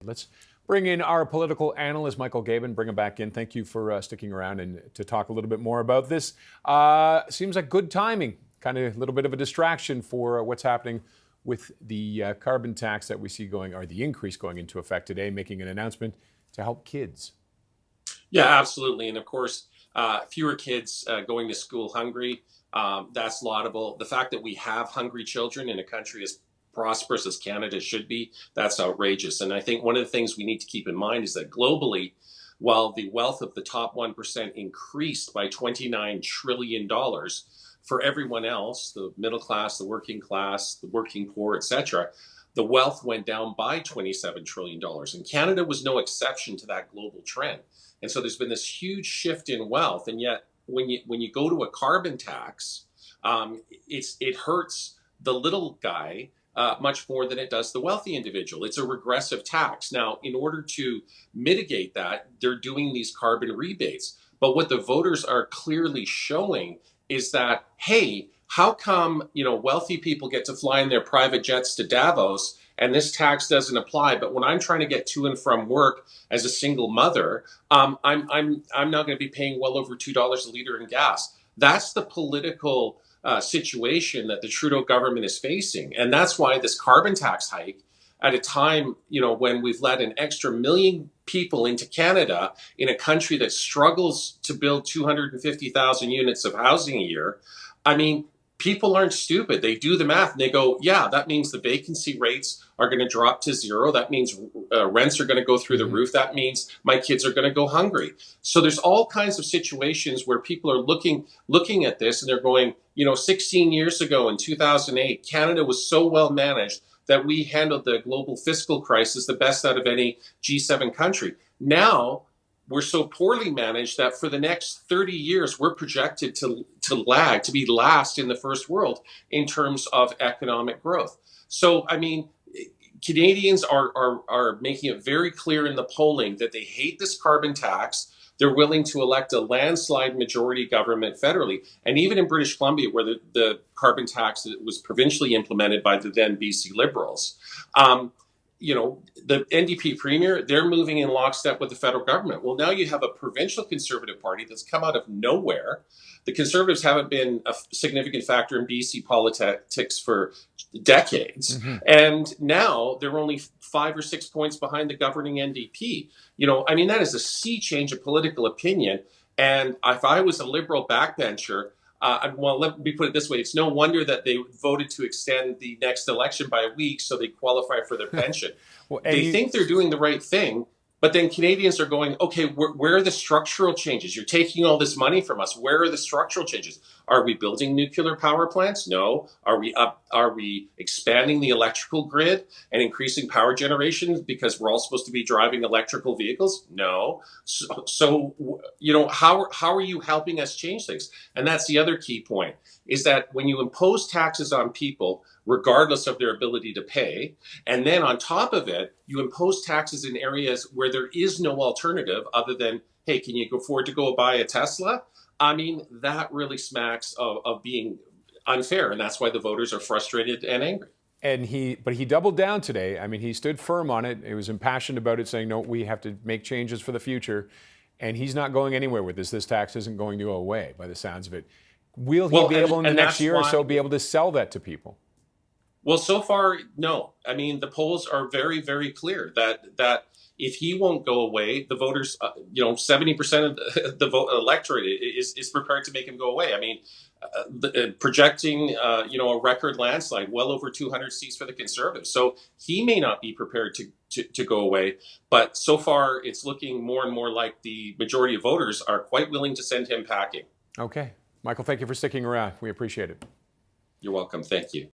Let's bring in our political analyst, Michael Gaben. Bring him back in. Thank you for sticking around and to talk a little bit more about this. Seems like good timing, kind of a little bit of a distraction for what's happening with the carbon tax that we see going, or the increase going into effect today, making an announcement to help kids. Yeah, absolutely. And of course, fewer kids going to school hungry, that's laudable. The fact that we have hungry children in a country as prosperous as Canada should be, that's outrageous. And I think one of the things we need to keep in mind is that globally, while the wealth of the top 1% increased by $29 trillion, for everyone else, the middle class, the working poor, etc., the wealth went down by $27 trillion. And Canada was no exception to that global trend. And so there's been this huge shift in wealth. And yet, when you go to a carbon tax, it hurts the little guy much more than it does the wealthy individual. It's a regressive tax. Now, in order to mitigate that, they're doing these carbon rebates. But what the voters are clearly showing is that, hey, how come wealthy people get to fly in their private jets to Davos and this tax doesn't apply? But when I'm trying to get to and from work as a single mother, I'm now going to be paying well over $2 a liter in gas. That's the political situation that the Trudeau government is facing, and that's why this carbon tax hike, at a time when we've let an extra million people into Canada in a country that struggles to build 250,000 units of housing a year. I mean, people aren't stupid. They do the math and they go, yeah, that means the vacancy rates are going to drop to zero. That means rents are going to go through the roof. That means my kids are going to go hungry. So there's all kinds of situations where people are looking at this and they're going, 16 years ago in 2008, Canada was so well managed that we handled the global fiscal crisis the best out of any G7 country. Now, we're so poorly managed that for the next 30 years, we're projected to lag, to be last in the first world in terms of economic growth. So, I mean, Canadians are making it very clear in the polling that they hate this carbon tax. They're willing to elect a landslide majority government federally. And even in British Columbia, where the carbon tax was provincially implemented by the then BC Liberals, the NDP premier, they're moving in lockstep with the federal government. Well, now you have a provincial Conservative Party that's come out of nowhere. The Conservatives haven't been a significant factor in BC politics for decades. And now they're only 5 or 6 points behind the governing NDP. That is a sea change of political opinion. And if I was a Liberal backbencher, well, let me put it this way. It's no wonder that they voted to extend the next election by a week so they qualify for their pension. They think they're doing the right thing, but then Canadians are going, okay, where are the structural changes? You're taking all this money from us. Where are the structural changes? Are we building nuclear power plants? No. Are we expanding the electrical grid and increasing power generation because we're all supposed to be driving electrical vehicles? No. So how are you helping us change things? And that's the other key point, is that when you impose taxes on people, regardless of their ability to pay, and then on top of it, you impose taxes in areas where there is no alternative other than, hey, can you afford to go buy a Tesla? I mean, that really smacks of being unfair, and that's why the voters are frustrated and angry. But he doubled down today. I mean, he stood firm on it. He was impassioned about it, saying, no, we have to make changes for the future. And he's not going anywhere with this. This tax isn't going to go away by the sounds of it. Will he be able in the next year or so be able to sell that to people? Well, so far, no. I mean, the polls are very, very clear that if he won't go away, the voters, 70% of the electorate is prepared to make him go away. I mean, projecting, a record landslide, well over 200 seats for the Conservatives. So he may not be prepared to go away. But so far, it's looking more and more like the majority of voters are quite willing to send him packing. Okay. Michael, thank you for sticking around. We appreciate it. You're welcome. Thank you.